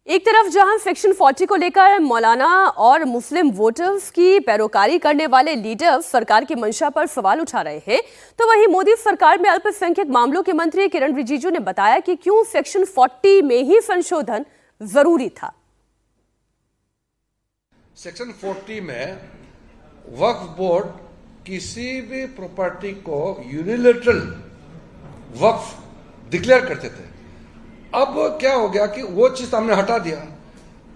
एक तरफ जहां सेक्शन 40 को लेकर मौलाना और मुस्लिम वोटर्स की पैरोकारी करने वाले लीडर सरकार की मंशा पर सवाल उठा रहे हैं, तो वहीं मोदी सरकार में अल्पसंख्यक मामलों के मंत्री किरण रिजिजू ने बताया कि क्यों सेक्शन 40 में ही संशोधन जरूरी था। सेक्शन 40 में वक्फ बोर्ड किसी भी प्रॉपर्टी को यूनिलैटरल वक्फ डिक्लेयर करते थे। अब क्या हो गया कि वो चीज हमने हटा दिया।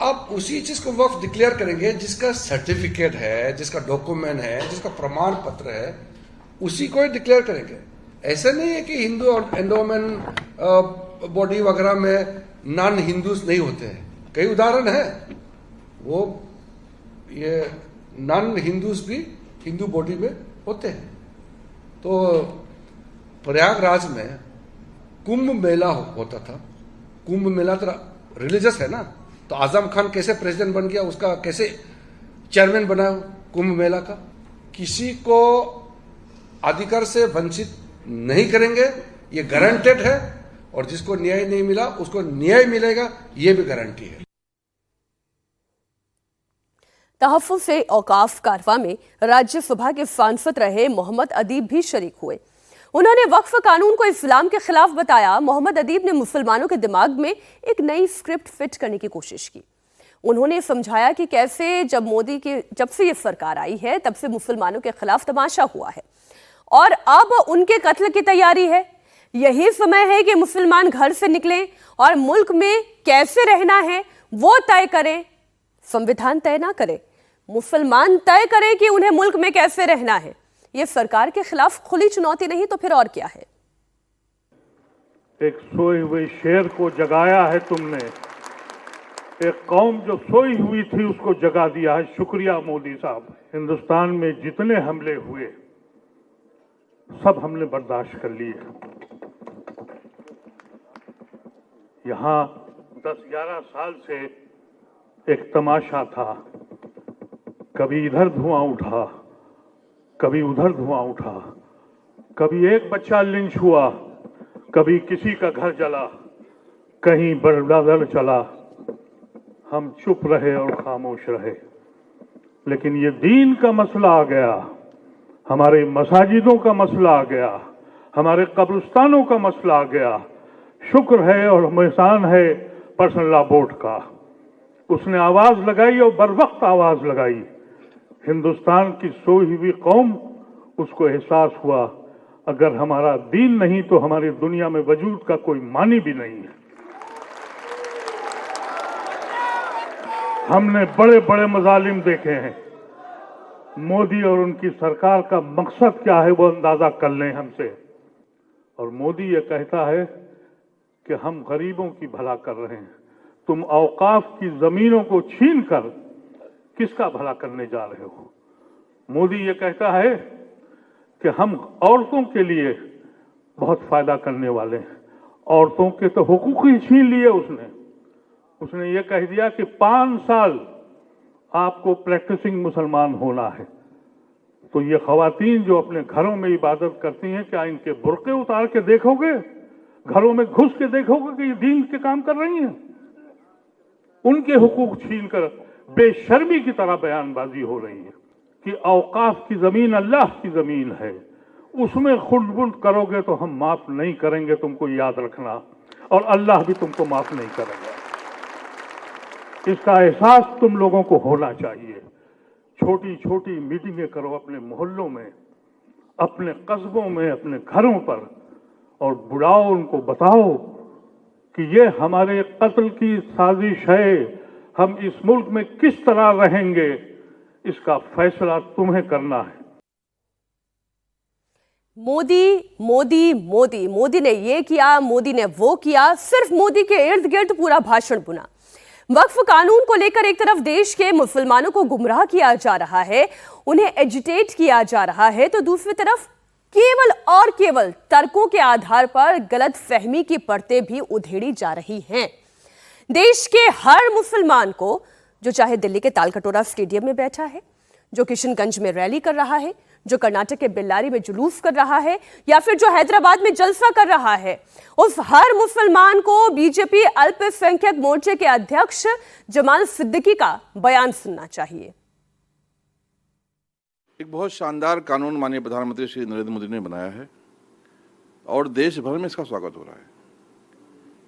अब उसी चीज को वक्फ डिक्लेयर करेंगे जिसका सर्टिफिकेट है, जिसका डॉक्यूमेंट है, जिसका प्रमाण पत्र है, उसी को ही डिक्लेयर करेंगे। ऐसा नहीं है कि हिंदू और एंडोमेंट बॉडी वगैरह में नॉन हिंदूज नहीं होते हैं। कई उदाहरण है, वो ये नॉन हिंदूज भी हिंदू बॉडी में होते हैं। तो प्रयागराज में कुंभ मेला होता था। कुंभ मेला तो रिलीजियस है ना, तो आजम खान कैसे प्रेसिडेंट बन गया, उसका कैसे चेयरमैन बना कुंभ मेला का। किसी को अधिकार से वंचित नहीं करेंगे, ये गारंटेड है। और जिसको न्याय नहीं मिला उसको न्याय मिलेगा, ये भी गारंटी है। तहफ्फुज़ से औकाफ कारवां में राज्यसभा के सांसद रहे मोहम्मद अदीब भी शरीक हुए। उन्होंने वक्फ कानून को इस्लाम के खिलाफ बताया। मोहम्मद अदीब ने मुसलमानों के दिमाग में एक नई स्क्रिप्ट फिट करने की कोशिश की। उन्होंने समझाया कि कैसे जब से ये सरकार आई है तब से मुसलमानों के खिलाफ तमाशा हुआ है और अब उनके कत्ल की तैयारी है। यही समय है कि मुसलमान घर से निकलें और मुल्क में कैसे रहना है वो तय करें। संविधान तय ना करे, मुसलमान तय करें कि उन्हें मुल्क में कैसे रहना है। ये सरकार के खिलाफ खुली चुनौती नहीं तो फिर और क्या है। एक सोए हुए शेर को जगाया है तुमने, एक कौम जो सोई हुई थी उसको जगा दिया है। शुक्रिया मोदी साहब। हिंदुस्तान में जितने हमले हुए सब हमने बर्दाश्त कर लिए। यहां 10-11 साल से एक तमाशा था, कभी इधर धुआं उठा, कभी उधर धुआं उठा, कभी एक बच्चा लिंच हुआ, कभी किसी का घर जला, कहीं बर्बाद चला। हम चुप रहे और खामोश रहे। लेकिन ये दीन का मसला आ गया, हमारे मसाजिदों का मसला आ गया, हमारे कब्रिस्तानों का मसला आ गया। शुक्र है और एहसान है पर्सनल लॉ बोर्ड का, उसने आवाज लगाई और बरवक्त आवाज लगाई। हिंदुस्तान की सोई हुई कौम, उसको एहसास हुआ अगर हमारा दीन नहीं तो हमारी दुनिया में वजूद का कोई मानी भी नहीं है। हमने बड़े बड़े मजालिम देखे हैं। मोदी और उनकी सरकार का मकसद क्या है वो अंदाजा कर लें हमसे। और मोदी ये कहता है कि हम गरीबों की भला कर रहे हैं। तुम औकाफ की जमीनों को छीन कर किसका भला करने जा रहे हो। मोदी ये कहता है कि हम औरतों के लिए बहुत फायदा करने वाले हैं। औरतों के तो हुकूक ही छीन लिए उसने ये कह दिया कि 5 साल आपको प्रैक्टिसिंग मुसलमान होना है। तो ये खवातीन जो अपने घरों में इबादत करती हैं, क्या इनके बुर्के उतार के देखोगे, घरों में घुस के देखोगे कि ये दीन के काम कर रही हैं। उनके हुकूक छीन कर बेशर्मी की तरह बयानबाजी हो रही है कि औकाफ की जमीन अल्लाह की जमीन है, उसमें खुर्द-बुर्द करोगे तो हम माफ नहीं करेंगे, तुमको याद रखना, और अल्लाह भी तुमको माफ नहीं करेगा। इसका एहसास तुम लोगों को होना चाहिए। छोटी छोटी मीटिंगें करो अपने मोहल्लों में, अपने कस्बों में, अपने घरों पर, और बुलाओ, उनको बताओ कि ये हमारे कत्ल की साजिश है। हम इस मुल्क में किस तरह रहेंगे, इसका फैसला तुम्हें करना है। मोदी ने ये किया, मोदी ने वो किया, सिर्फ मोदी के इर्द गिर्द पूरा भाषण बुना। वक्फ कानून को लेकर एक तरफ देश के मुसलमानों को गुमराह किया जा रहा है, उन्हें एजिटेट किया जा रहा है, तो दूसरी तरफ केवल और केवल तर्कों के आधार पर गलत फहमी की परतें भी उधेड़ी जा रही हैं। देश के हर मुसलमान को, जो चाहे दिल्ली के तालकटोरा स्टेडियम में बैठा है, जो किशनगंज में रैली कर रहा है, जो कर्नाटक के बेल्लारी में जुलूस कर रहा है या फिर जो हैदराबाद में जलसा कर रहा है, उस हर मुसलमान को बीजेपी अल्पसंख्यक मोर्चे के अध्यक्ष जमाल सिद्दीकी का बयान सुनना चाहिए। एक बहुत शानदार कानून माननीय प्रधानमंत्री श्री नरेंद्र मोदी ने बनाया है और देश भर में इसका स्वागत हो रहा है।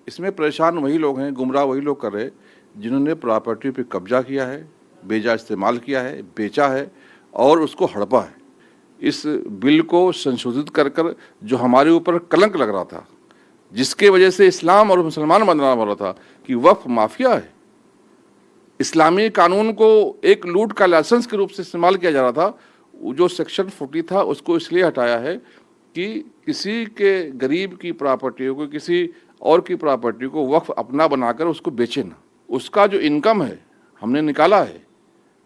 इसमें परेशान वही लोग हैं, गुमराह वही लोग कर रहे हैं जिन्होंने प्रॉपर्टी पे कब्जा किया है, बेजा इस्तेमाल किया है, बेचा है और उसको हड़पा है। इस बिल को संशोधित कर जो हमारे ऊपर कलंक लग रहा था, जिसके वजह से इस्लाम और मुसलमान बदनाम हो रहा था कि वक्फ माफिया है, इस्लामी कानून को एक लूट का लाइसेंस के रूप से इस्तेमाल किया जा रहा था, जो सेक्शन 40 था उसको इसलिए हटाया है कि किसी के गरीब की प्रॉपर्टी को, किसी और की प्रॉपर्टी को वक्फ अपना बनाकर उसको बेचे ना। उसका जो इनकम है हमने निकाला है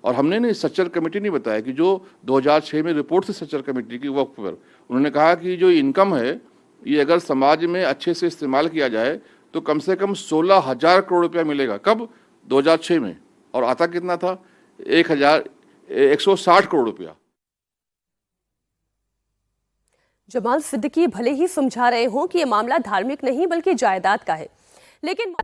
और हमने नहीं, सच्चर कमेटी नहीं बताया कि जो 2006 में रिपोर्ट थी सच्चर कमेटी की वक्फ पर, उन्होंने कहा कि जो इनकम है ये अगर समाज में अच्छे से इस्तेमाल किया जाए तो कम से कम 16,000 करोड़ रुपया मिलेगा। कब? 2006 में। और आता कितना था? 1,160 करोड़ रुपया। जमाल सिद्दीकी भले ही समझा रहे हों कि यह मामला धार्मिक नहीं बल्कि जायदाद का है, लेकिन